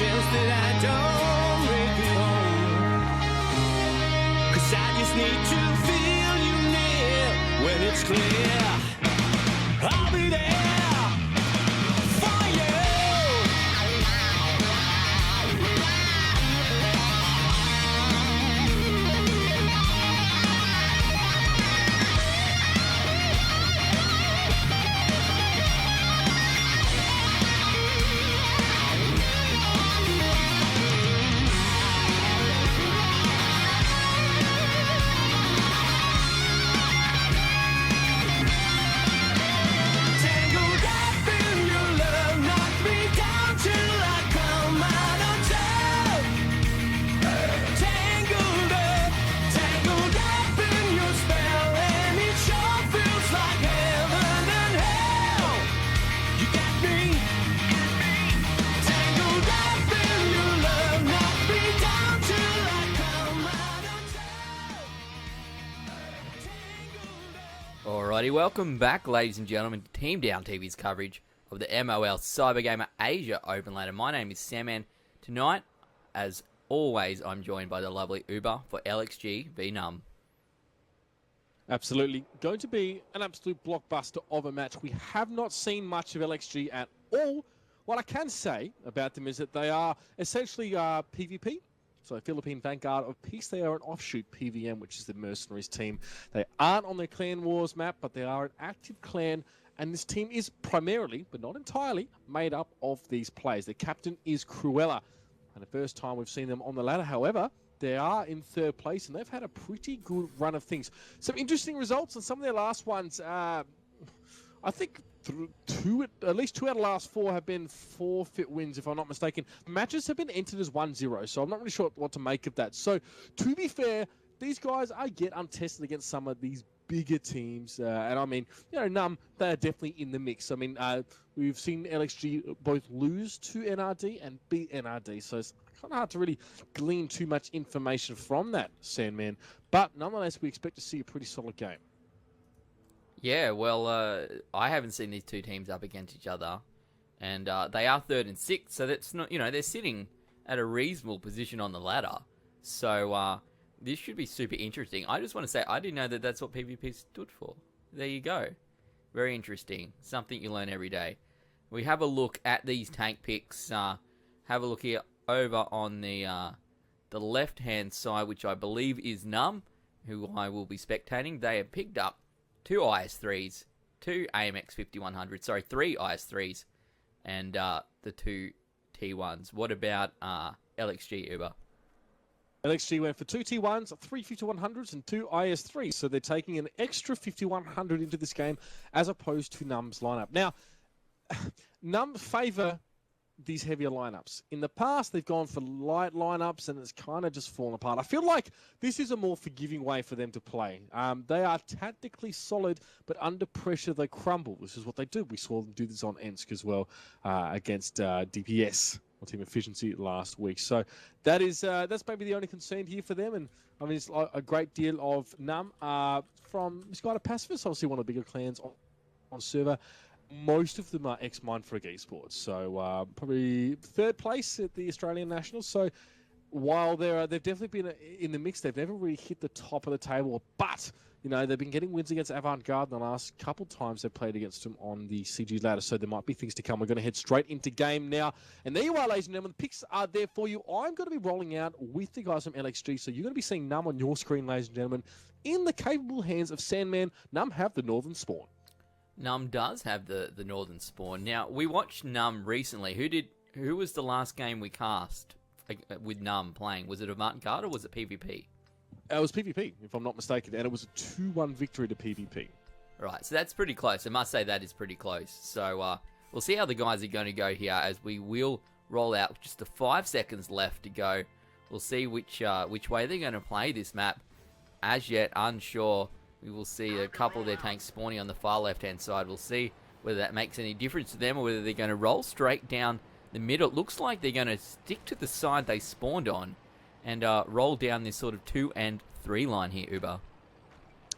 sense that I don't make it home. 'Cause I just need to feel you near when it's clear. I'll be there for you. Alrighty, welcome back, ladies and gentlemen, to Team Down TV's coverage of the MOL Cybergamer Asia Open Ladder. My name is Sam. Tonight, as always, I'm joined by the lovely Uber for LXG v NUMB. Absolutely. Going to be an absolute blockbuster of a match. We have not seen much of LXG at all. What I can say about them is that they are essentially PvP. So Philippine Vanguard of Peace. They are an offshoot PVM, which is the Mercenaries team. They aren't on their Clan Wars map, but they are an active clan. And this team is primarily, but not entirely, made up of these players. Their captain is Cruella. And the first time we've seen them on the ladder, however, they are in third place, and they've had a pretty good run of things. Some interesting results, and some of their last ones, I think at least two out of the last four have been forfeit wins, if I'm not mistaken. Matches have been entered as 1-0, so I'm not really sure what to make of that. So, to be fair, these guys, I get untested against some of these bigger teams. And I mean, you know, NUMB, they're definitely in the mix. I mean, we've seen LXG both lose to NRD and beat NRD, so it's kind of hard to really glean too much information from that, Sandman. But nonetheless, we expect to see a pretty solid game. Yeah, well, I haven't seen these two teams up against each other, and they are 3rd and 6th, so that's not, you know, they're sitting at a reasonable position on the ladder. So this should be super interesting. I just want to say, I didn't know that that's what PvP stood for. There you go. Very interesting. Something you learn every day. We have a look at these tank picks. Have a look here over on the left-hand side, which I believe is NUMB, who I will be spectating. They have picked up 2 IS-3s, 2 AMX 5100, sorry, 3 IS-3s, and the 2 T1s. What about LXG, Uber? LXG went for 2 T1s, 3 5100s, and 2 IS-3s. So they're taking an extra 5100 into this game as opposed to NUMB's lineup. Now, NUMB favour these heavier lineups. In the past, they've gone for light lineups, and it's kind of just fallen apart. I feel like this is a more forgiving way for them to play. They are tactically solid, but under pressure, they crumble. This is what they do. We saw them do this on Ensk as well against DPS, or Team Efficiency, last week. So that is that's maybe the only concern here for them. And I mean, it's a great deal of NUMB from Misguided Pacifists, obviously one of the bigger clans on server. Most of them are ex-Mindfreak Esports, so probably 3rd place at the Australian Nationals. So while they've definitely been in the mix, they've never really hit the top of the table. But you know, they've been getting wins against Avant-Garde in the last couple times they've played against them on the CG ladder. So there might be things to come. We're going to head straight into game now, and there you are, ladies and gentlemen. The picks are there for you. I'm going to be rolling out with the guys from LXG, so you're going to be seeing NUMB on your screen, ladies and gentlemen, in the capable hands of Sandman. NUMB have the Northern Spawn. NUMB does have the Northern Spawn. Now, we watched NUMB recently. Who was the last game we cast with NUMB playing? Was it Avant-Garde or was it PvP? It was PvP, if I'm not mistaken, and it was a 2-1 victory to PvP. Right, so that's pretty close. I must say that is pretty close. So we'll see how the guys are going to go here as we will roll out with just the 5 seconds left to go. We'll see which way they're going to play this map. As yet, unsure. We will see a couple of their tanks spawning on the far left-hand side. We'll see whether that makes any difference to them or whether they're going to roll straight down the middle. It looks like they're going to stick to the side they spawned on and roll down this sort of 2 and 3 line here, Uber.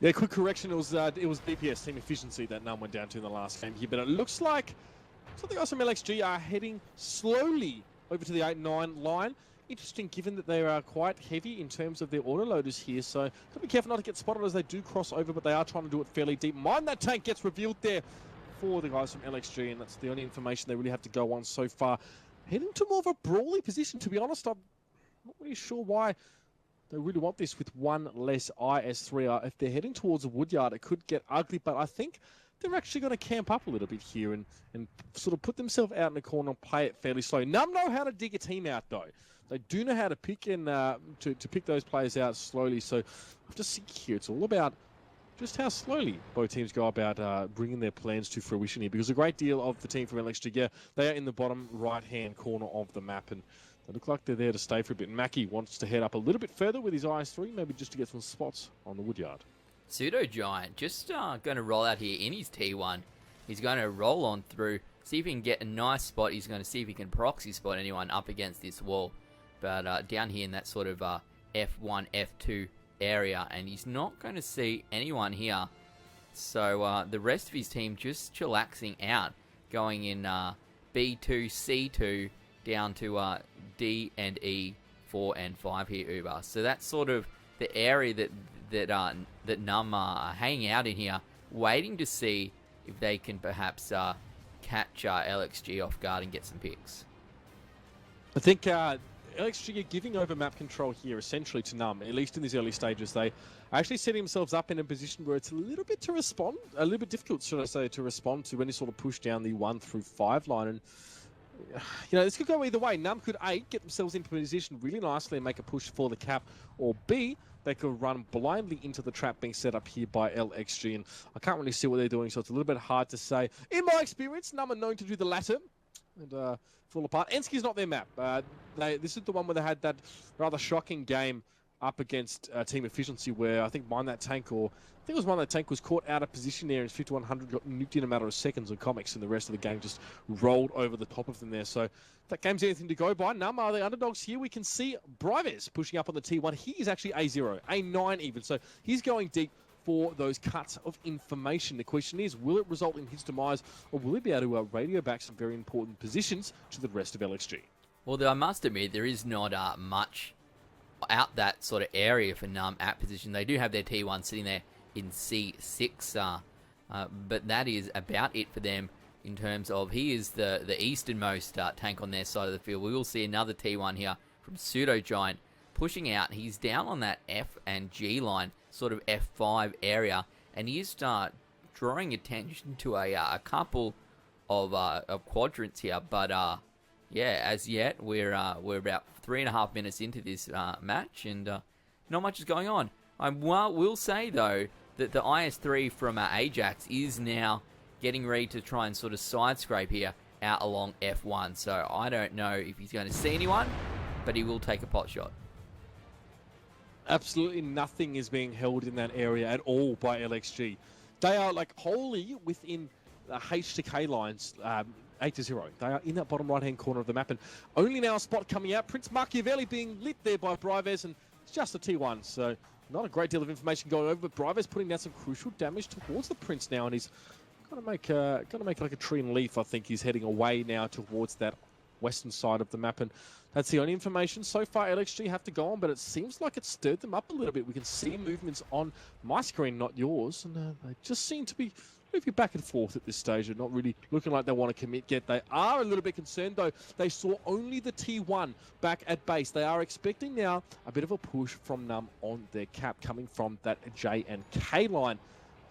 Yeah, quick correction. It was DPS, Team Efficiency, that NUMB went down to in the last game here. But it looks like some of the guys from LXG are heading slowly over to the 8-9 line. Interesting, given that they are quite heavy in terms of their autoloaders here, so got to be careful not to get spotted as they do cross over, but they are trying to do it fairly deep. Mind that tank gets revealed there for the guys from LXG, and that's the only information they really have to go on so far. Heading to more of a brawly position, to be honest. I'm not really sure why they really want this with one less IS3. If they're heading towards a woodyard, it could get ugly, but I think they're actually going to camp up a little bit here and sort of put themselves out in the corner and play it fairly slow. NUMB know how to dig a team out, though. They do know how to pick and to pick those players out slowly. So I've just seen here, it's all about just how slowly both teams go about bringing their plans to fruition here. Because a great deal of the team from LXG, yeah, they are in the bottom right-hand corner of the map, and they look like they're there to stay for a bit. Mackie wants to head up a little bit further with his IS3, maybe just to get some spots on the woodyard. Pseudo Giant just going to roll out here in his T1. He's going to roll on through, see if he can get a nice spot. He's going to see if he can proxy spot anyone up against this wall. But down here in that sort of F1, F2 area, and he's not going to see anyone here. So the rest of his team just chillaxing out, going in B2, C2, down to D and E, 4 and 5 here, Uber. So that's sort of the area that NUMB are hanging out in here, waiting to see if they can perhaps catch LXG off guard and get some picks. I think LXG are giving over map control here essentially to NUMB, at least in these early stages. They are actually setting themselves up in a position where it's a little bit difficult, should I say, to respond to any sort of push down the 1 through 5 line. And you know, this could go either way. NUMB could A, get themselves into position really nicely and make a push for the cap, or B, they could run blindly into the trap being set up here by LXG. And I can't really see what they're doing, so it's a little bit hard to say. In my experience, NUMB are known to do the latter and fall apart. Enski's not their map. This is the one where they had that rather shocking game up against Team Efficiency, where I think Mind That Tank, or I think it was Mind That Tank, was caught out of position there, and 5100 got nuked in a matter of seconds on comics, and the rest of the game just rolled over the top of them there. So if that game's anything to go by, NUMB are the underdogs here. We can see Brives pushing up on the T1. He is actually A0, A9 even, so he's going deep for those cuts of information. The question is, will it result in his demise, or will he be able to radio back some very important positions to the rest of LXG? Well, I must admit, there is not much out that sort of area for NUMB at position. They do have their T1 sitting there in C6, but that is about it for them in terms of he is the easternmost tank on their side of the field. We will see another T1 here from Pseudo Giant pushing out. He's down on that F and G line, sort of F5 area, and he is drawing attention to a couple of quadrants here. But yeah, as yet we're about 3.5 minutes into this match, and not much is going on. I will say though that the IS3 from Ajax is now getting ready to try and sort of side scrape here out along F1. So I don't know if he's going to see anyone, but he will take a pot shot. Absolutely nothing is being held in that area at all by LXG. They are like wholly within the H to K lines, 8-0. They are in that bottom right-hand corner of the map, and only now a spot coming out. Prince Machiavelli being lit there by Brives, and it's just a T1, so not a great deal of information going over, but Brives putting down some crucial damage towards the Prince now, and he's gonna make like a tree and leaf. I think he's heading away now towards that western side of the map, and that's the only information so far LXG have to go on, but it seems like it stirred them up a little bit. We can see movements on my screen, not yours, and they just seem to be moving back and forth at this stage. They're not really looking like they want to commit yet. They are a little bit concerned, though. They saw only the T1 back at base. They are expecting now a bit of a push from NUMB on their cap coming from that J and K line,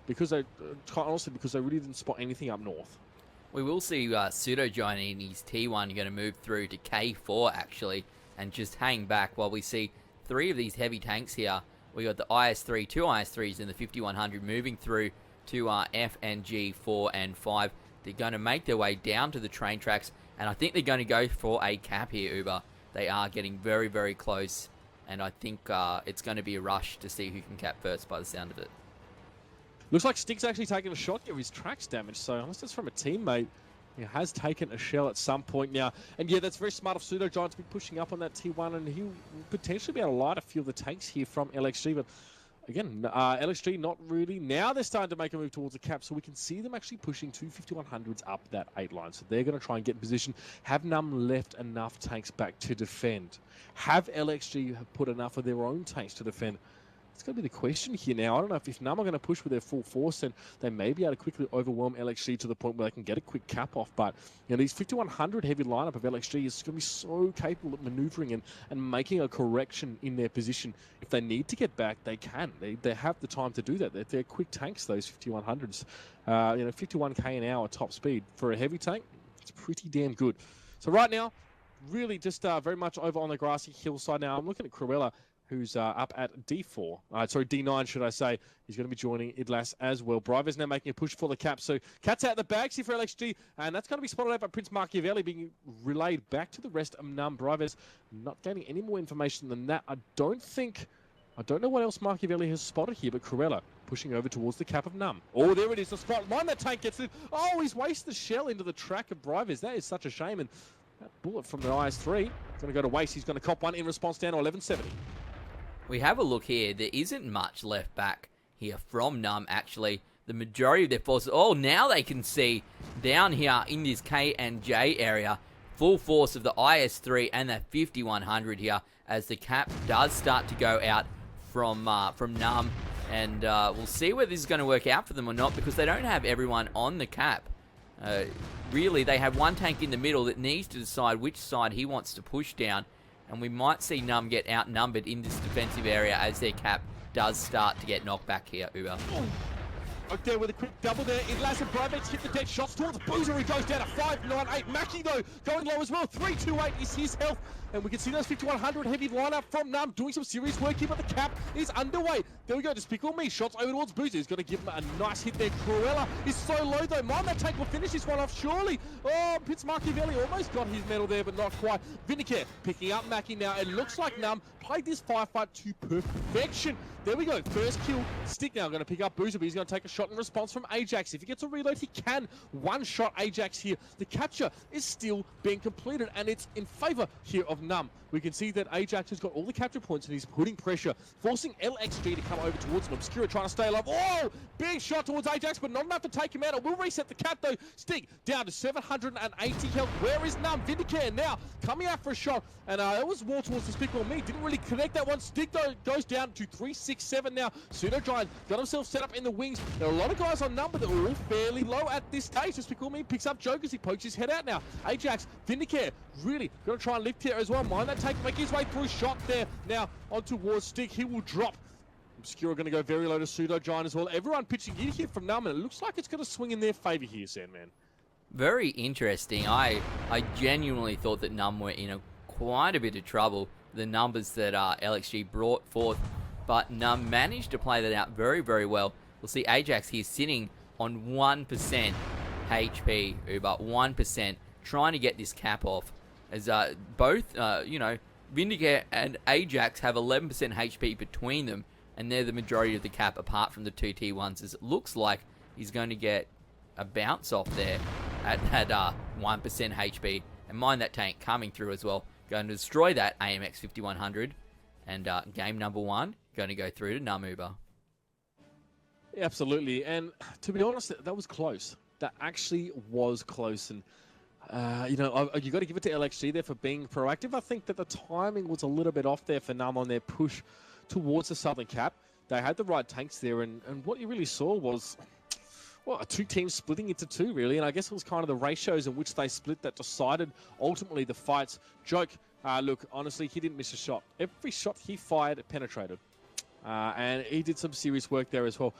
because they, quite honestly, because they really didn't spot anything up north. We will see Pseudo Giant in his T1 going to move through to K4 actually, and just hang back while we see 3 of these heavy tanks here. We got the IS3, 2 IS3s in the 5100 moving through to F and G, 4 and 5. They're going to make their way down to the train tracks, and I think they're going to go for a cap here, Uber. They are getting very, very close, and I think it's going to be a rush to see who can cap first by the sound of it. Looks like Stick's actually taking a shot here. His track's damaged, so unless it's from a teammate, he has taken a shell at some point now. And yeah, that's very smart of Pseudo Giant to be pushing up on that T1, and he'll potentially be able to light a few of the tanks here from LXG, but again, LXG not really. Now they're starting to make a move towards the cap, so we can see them actually pushing two 5100s up that 8 line. So they're going to try and get in position. Have NUMB left enough tanks back to defend? Have LXG have put enough of their own tanks to defend? It's going to be the question here now. I don't know if NUMB are going to push with their full force, and they may be able to quickly overwhelm LXG to the point where they can get a quick cap off. But these 5100 heavy lineup of LXG is going to be so capable of maneuvering and making a correction in their position. If they need to get back, they can. They have the time to do that. They're quick tanks, those 5100s. 51k an hour top speed for a heavy tank. It's pretty damn good. So right now, really just very much over on the grassy hillside now. I'm looking at Cruella, who's up at D4. D9, should I say. He's going to be joining Idlas as well. Briver's now making a push for the cap. So cat's out the bags here for LXG, and that's going to be spotted out by Prince Machiavelli, being relayed back to the rest of NUMB. Briver's not gaining any more information than that. I don't know what else Machiavelli has spotted here, but Cruella pushing over towards the cap of NUMB. Oh, there it is, the spot. Mind that tank gets it. Oh, he's wasted the shell into the track of Briver's. That is such a shame, and that bullet from the IS-3 is going to go to waste. He's going to cop one in response down to 1170. We have a look here. There isn't much left back here from NUMB, actually. The majority of their forces... Oh, now they can see down here in this K and J area, full force of the IS-3 and that 5100 here as the cap does start to go out from NUMB. And we'll see whether this is going to work out for them or not, because they don't have everyone on the cap. Really, they have one tank in the middle that needs to decide which side he wants to push down. And we might see NUMB get outnumbered in this defensive area as their cap does start to get knocked back here, Uber. Out there with a quick double there. Idlas and Brivex hit the dead shots towards Boozer. He goes down to 598. Mackie, though, going low as well. 328 is his health. And we can see those 5100 heavy lineup from NUMB doing some serious work here, but the cap is underway. There we go, Despicable Me. Shots over towards Boozer. He's going to give him a nice hit there. Cruella is so low, though. Mind that tank will finish this one off, surely. Oh, Prince Machiavelli almost got his medal there, but not quite. Vindicare picking up Mackie now. It looks like NUMB played this firefight to perfection. There we go. First kill. Stick now going to pick up Boozer, but he's going to take a shot in response from Ajax. If he gets a reload, he can one-shot Ajax here. The capture is still being completed, and it's in favor here of NUMB. We can see that Ajax has got all the capture points, and he's putting pressure, forcing LXG to come over towards him. Obscura trying to stay alive. Oh! Big shot towards Ajax, but not enough to take him out. It will reset the cap, though. Stick down to 780 health. Where is NUMB? Vindicare now coming out for a shot, and it was more towards Despicable Me. Didn't really connect that one. Stick, though, goes down to 367 now. Pseudo Giant got himself set up in the wings. There are a lot of guys on NUMB that are all fairly low at this stage. Despicable Me picks up Jokers. He pokes his head out now. Ajax, Vindicare, really going to try and lift here as well. Mind that take, make his way through. Shot there now on towards Stick. He will drop. Obscura going to go very low to Pseudo Giant as well. Everyone pitching in here from NUMB, and it looks like it's going to swing in their favor here, Sandman. Very interesting. I genuinely thought that NUMB were in quite a bit of trouble. The numbers that LXG brought forth, but NUMB managed to play that out very, very well. We'll see Ajax here sitting on 1% HP, Uber, 1%, trying to get this cap off. As both, Vindicare and Ajax have 11% HP between them, and they're the majority of the cap apart from the two T1s, as it looks like he's going to get a bounce off there at 1% HP. And mind that tank coming through as well. Going to destroy that AMX 5100. And game number 1 going to go through to NUMB, Uber. Yeah, absolutely. And to be honest, that was close. That actually was close. And, you got to give it to LXG there for being proactive. I think that the timing was a little bit off there for NUMB on their push towards the southern cap. They had the right tanks there. And what you really saw was, well, two teams splitting into two, really. And I guess it was kind of the ratios in which they split that decided ultimately the fights. Joke, look, honestly, he didn't miss a shot. Every shot he fired penetrated. And he did some serious work there as well.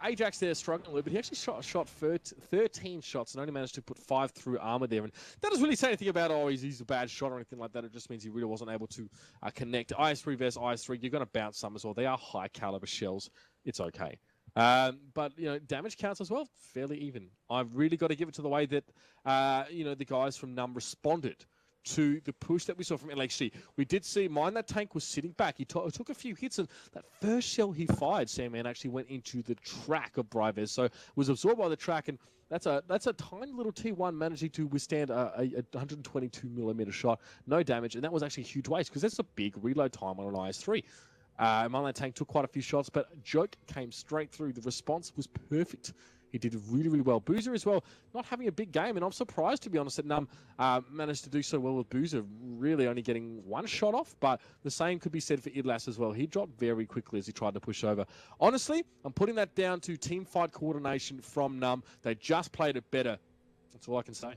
Ajax there struggling a little bit. He actually shot 13 shots and only managed to put 5 through armor there. And that doesn't really say anything about, he's a bad shot or anything like that. It just means he really wasn't able to connect. IS-3 versus IS-3, you're going to bounce some as well. They are high caliber shells. It's okay. But, damage counts as well, fairly even. I've really got to give it to the way that, the guys from NUMB responded to the push that we saw from LXG. We did see, mind that tank was sitting back. He took a few hits, and that first shell he fired, Sandman, actually went into the track of Brives. So was absorbed by the track, and that's a tiny little T1 managing to withstand a 122mm shot. No damage, and that was actually a huge waste, because that's a big reload time on an IS-3. Marlon Tank took quite a few shots, but Joke came straight through. The response was perfect. He did really, really well. Boozer as well, not having a big game, and I'm surprised, to be honest, that Num managed to do so well with Boozer, really only getting one shot off, but the same could be said for Idlas as well. He dropped very quickly as he tried to push over. Honestly, I'm putting that down to team fight coordination from Num. They just played it better. That's all I can say.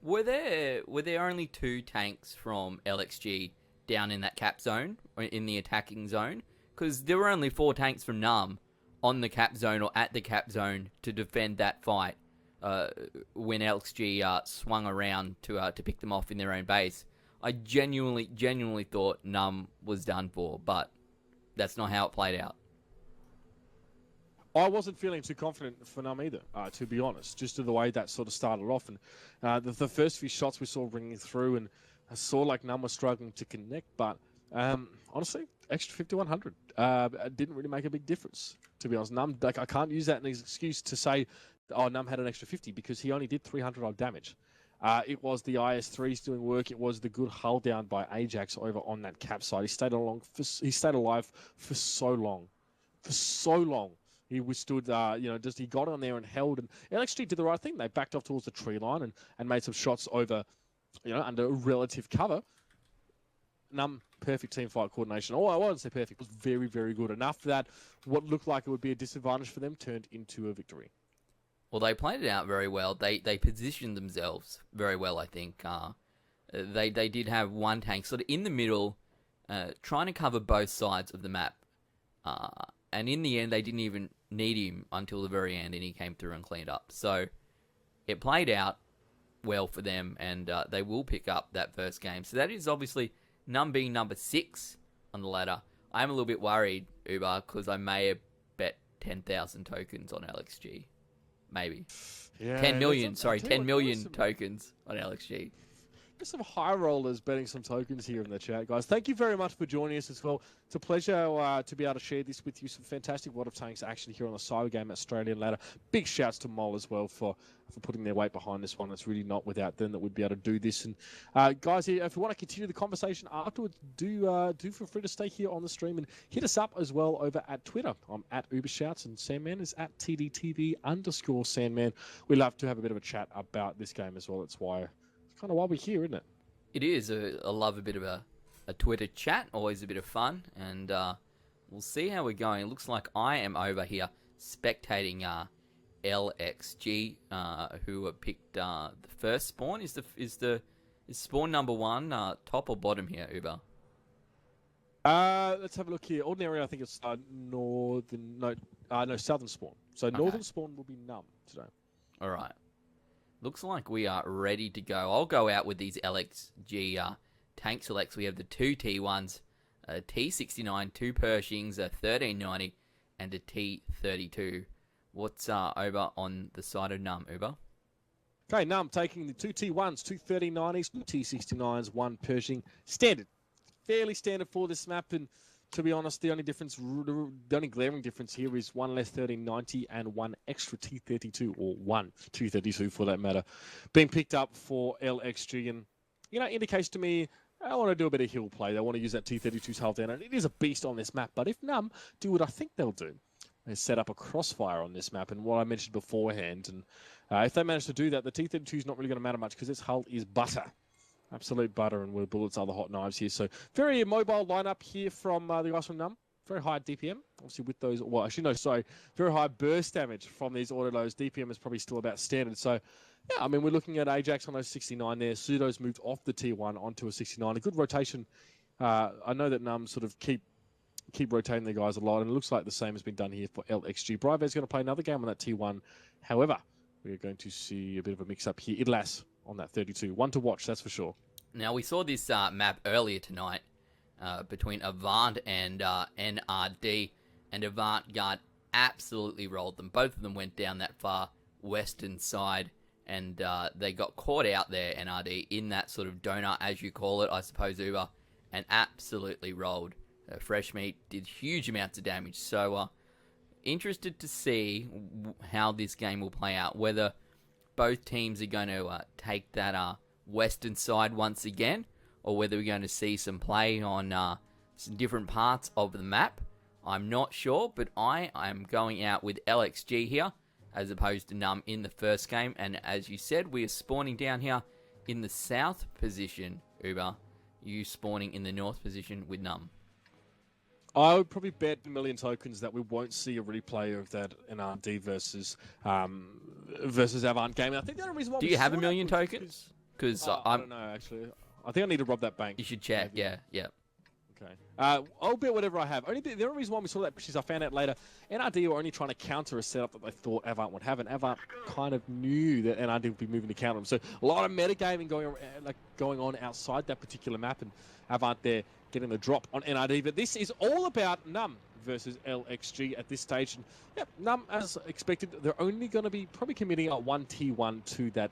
Were there only 2 tanks from LXG down in that cap zone, or in the attacking zone? Because there were only 4 tanks from Num on the cap zone or at the cap zone to defend that fight when LXG swung around to pick them off in their own base. I genuinely thought Num was done for, but that's not how it played out. I wasn't feeling too confident for Num either, to be honest, just to the way that sort of started off. And the first few shots we saw ringing through, and I saw like Num was struggling to connect, but honestly, extra 5100 didn't really make a big difference, to be honest. Num, like, I can't use that as an excuse to say, oh, Num had an extra 50, because he only did 300 odd damage. It was the IS-3s doing work. It was the good hull down by Ajax over on that cap side. He stayed alive for so long. For so long. He withstood, he got on there and held. And LXG did the right thing. They backed off towards the tree line and made some shots over, under relative cover. Num, perfect team fight coordination. Oh, I wouldn't say perfect. It was very, very good. Enough that what looked like it would be a disadvantage for them turned into a victory. Well, they played it out very well. They positioned themselves very well, I think. They did have one tank sort of in the middle, trying to cover both sides of the map. And in the end, they didn't even need him until the very end, and he came through and cleaned up. So it played out well for them, and they will pick up that first game. So that is obviously Num being number 6 on the ladder. I'm a little bit worried, Uber, because I may have bet 10,000 tokens on LXG. Maybe. Yeah, 10 million tokens on LXG. There's some high rollers betting some tokens here in the chat, guys. Thank you very much for joining us as well. It's a pleasure to be able to share this with you. Some fantastic World of Tanks action here on the Cyber Game Australian ladder. Big shouts to MOL as well for putting their weight behind this one. It's really not without them that we'd be able to do this. And guys, if you want to continue the conversation afterwards, do feel free to stay here on the stream and hit us up as well over at Twitter. I'm at UberShouts and Sandman is at TDTV_Sandman. We love to have a bit of a chat about this game as well. It's kind of why we're here, isn't it? It is. I love a bit of a Twitter chat. Always a bit of fun. And we'll see how we're going. It looks like I am over here spectating LXG, who have picked the first spawn. Is spawn number 1 top or bottom here, Uber? Let's have a look here. Ordinary, I think it's southern spawn. So Okay. northern spawn will be Num today. All right. Looks like we are ready to go. I'll go out with these LXG tank selects. We have the 2 T1s, a T69, 2 Pershings, a 1390, and a T32. What's over on the side of Num, Uber? Okay, Num taking the 2 T1s, 2 3090s, 2 T69s, 1 Pershing. Standard. Fairly standard for this map, and to be honest, the only glaring difference here is 1 less 1390 and 1 extra T32, or 1 232 for that matter, being picked up for LXG. And, indicates to me, I want to do a bit of hill play. They want to use that T32's hull down, and it is a beast on this map. But if Num do what I think they'll do, they set up a crossfire on this map, and what I mentioned beforehand, and if they manage to do that, the T32 is not really going to matter much because its hull is butter. Absolute butter, and where bullets are the hot knives here. So very mobile lineup here from the guys from Num. Very high DPM, obviously with those. Well, actually no, sorry, very high burst damage from these auto-lows. DPM is probably still about standard. So yeah, I mean we're looking at Ajax on those 69 there. Pseudo's moved off the T1 onto a 69. A good rotation. I know that Num sort of keep rotating their guys a lot, and it looks like the same has been done here for LXG. Brive's going to play another game on that T1. However, we're going to see a bit of a mix-up here. Idlas on that 32. One to watch, that's for sure. Now, we saw this map earlier tonight between Avant and NRD, and Avantgarde absolutely rolled them. Both of them went down that far western side, and they got caught out there, NRD, in that sort of donut, as you call it, I suppose, Uber, and absolutely rolled. Fresh Meat did huge amounts of damage, so interested to see how this game will play out, whether both teams are going to take that western side once again, or whether we're going to see some play on different parts of the map. I'm not sure, but I am going out with LXG here, as opposed to NUMB in the first game. And as you said, we are spawning down here in the south position, Uber. You spawning in the north position with NUMB. I would probably bet a million tokens that we won't see a replay of that NRD versus Avant game. And I think the only reason why Do we you have saw a million that was tokens? Because I don't know, actually. I think I need to rob that bank. You should check, maybe. yeah. Okay. I'll bet whatever I have. The only reason why we saw that is I found out later, NRD were only trying to counter a setup that they thought Avant would have, and Avant kind of knew that NRD would be moving to counter them. So a lot of metagaming going on outside that particular map, and Avant there getting the drop on NRD. But this is all about NUMB versus LXG at this stage. And yeah, NUMB, as expected, they're only going to be probably committing a 1T1 to that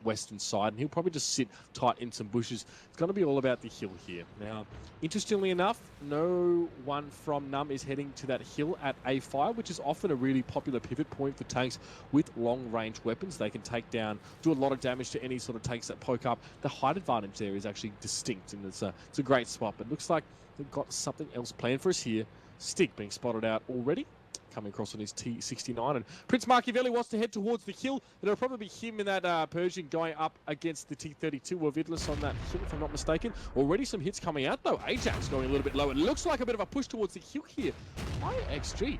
western side, and he'll probably just sit tight in some bushes. It's going to be all about the hill here. Now, interestingly enough, no one from NUMB is heading to that hill at A5, which is often a really popular pivot point for tanks with long-range weapons. They can take down, do a lot of damage to any sort of tanks that poke up. The height advantage there is actually distinct, and it's a great spot. But looks like they've got something else planned for us here. Stick being spotted out already, coming across on his T69, and Prince Machiavelli wants to head towards the hill. It'll probably be him in that Persian going up against the T32 of Idlis on that hill, if I'm not mistaken. Already some hits coming out though. Ajax going a little bit low. It looks like a bit of a push towards the hill here. LXG,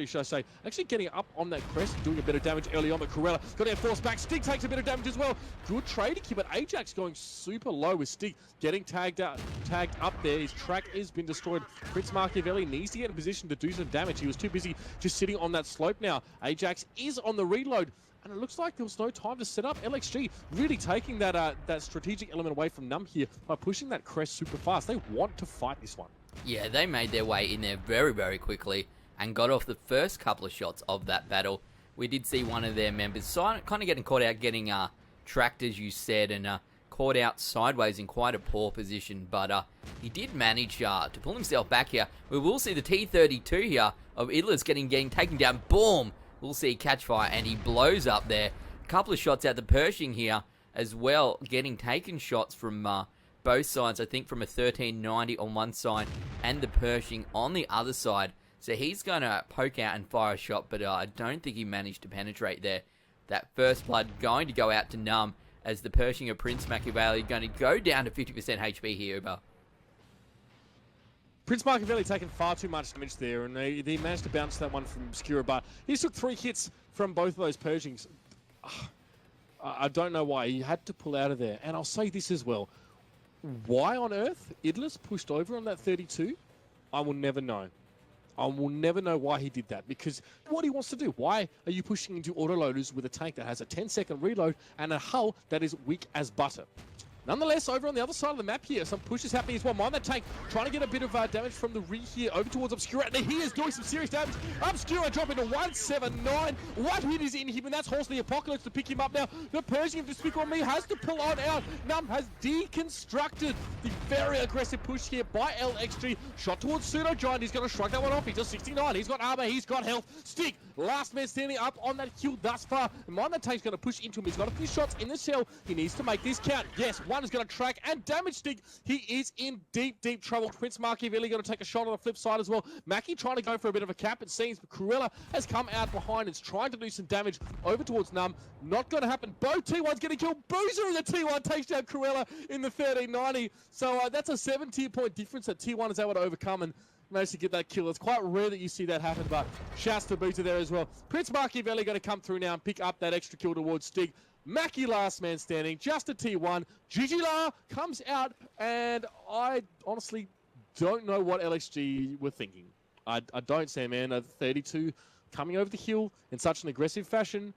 should I say, actually getting up on that crest, doing a bit of damage early on. But Corella got to force back. Stig takes a bit of damage as well. Good trading here, but Ajax going super low with Stig getting tagged up there. His track has been destroyed. Prince Machiavelli needs to get in position to do some damage. He was too busy just sitting on that slope now. Ajax is on the reload, and it looks like there was no time to set up. LXG really taking that strategic element away from NUMB here by pushing that crest super fast. They want to fight this one. Yeah, they made their way in there very, very quickly and got off the first couple of shots of that battle. We did see one of their members kind of getting caught out, getting tracked, as you said, and caught out sideways in quite a poor position, but he did manage to pull himself back here. We will see the T32 here of Idlis getting taken down. Boom! We'll see catch fire, and he blows up there. A couple of shots out the Pershing here as well, getting taken shots from both sides. I think from a 1390 on one side and the Pershing on the other side. So he's going to poke out and fire a shot, but I don't think he managed to penetrate there. That first blood going to go out to NUMB, as the Pershing of Prince Machiavelli going to go down to 50% HP here, Uber. Prince Machiavelli taking far too much damage there, and they managed to bounce that one from Obscura, but he took 3 hits from both of those Pershings. I don't know why. He had to pull out of there. And I'll say this as well. Why on earth Idlis pushed over on that 32? I will never know. I will never know why he did that, because what he wants to do. Why are you pushing into autoloaders with a tank that has a 10-second reload and a hull that is weak as butter? Nonetheless, over on the other side of the map here, some pushes happening as well. Mind that tank trying to get a bit of damage from the rear here over towards Obscura. And he is doing some serious damage. Obscura dropping to 179. One hit is in him, and that's Horse the Apocalypse to pick him up now. The Pershing of Despicable on Me has to pull on out. NUMB has deconstructed the very aggressive push here by LXG. Shot towards Pseudo Giant. He's going to shrug that one off. He's just 69. He's got armor. He's got health. Stick, last man standing up on that hill thus far. And mind that tank's going to push into him. He's got a few shots in the cell. He needs to make this count. Yes, one is going to track and damage Stig. He is in deep, deep trouble. Prince Machiavelli going to take a shot on the flip side as well. Mackie trying to go for a bit of a cap, it seems, but Cruella has come out behind and is trying to do some damage over towards NUMB. Not going to happen. Both T1's getting killed. Boozer in the T1 takes down Cruella in the 1390. So that's a 17-point difference that T1 is able to overcome and managed to get that kill. It's quite rare that you see that happen, but shouts to Boozer there as well. Prince Machiavelli going to come through now and pick up that extra kill towards Stig. Mackie last man standing, just a T1. Gigi-La comes out, and I honestly don't know what LXG were thinking. I don't say, man. A 32 coming over the hill in such an aggressive fashion,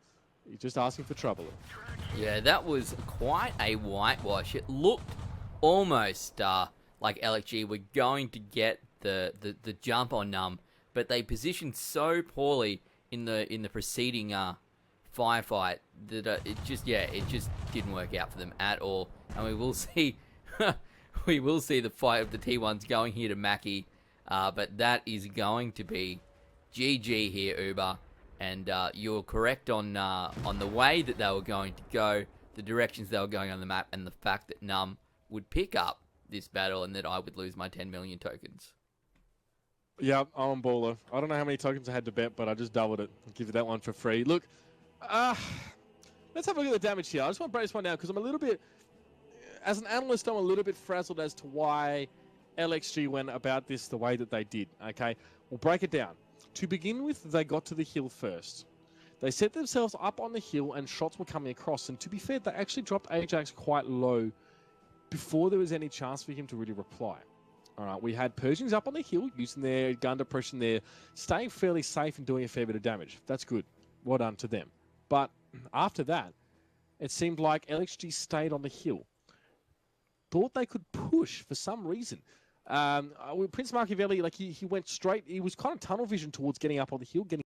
you're just asking for trouble. Yeah, that was quite a whitewash. It looked almost like LXG were going to get the jump on NUMB, but they positioned so poorly in the preceding firefight that it just didn't work out for them at all. And we will see the fight of the T1s going here to Mackie, but that is going to be GG here, Uber. And you're correct on the way that they were going to go, the directions they were going on the map, and the fact that NUMB would pick up this battle and that I would lose my 10 million tokens. Yeah, I'm on baller. I don't know how many tokens I had to bet, but I just doubled it. I'll give you that one for free. Look, let's have a look at the damage here. I just want to break this one down because I'm a little bit, as an analyst, I'm a little bit frazzled as to why LXG went about this the way that they did. Okay, we'll break it down. To begin with, they got to the hill first. They set themselves up on the hill and shots were coming across. And to be fair, they actually dropped Ajax quite low before there was any chance for him to really reply. All right, we had Persians up on the hill using their gun depression there, staying fairly safe and doing a fair bit of damage. That's good. Well done to them. But after that, it seemed like LXG stayed on the hill. Thought they could push for some reason. Prince Machiavelli, like he went straight. He was kind of tunnel vision towards getting up on the hill, getting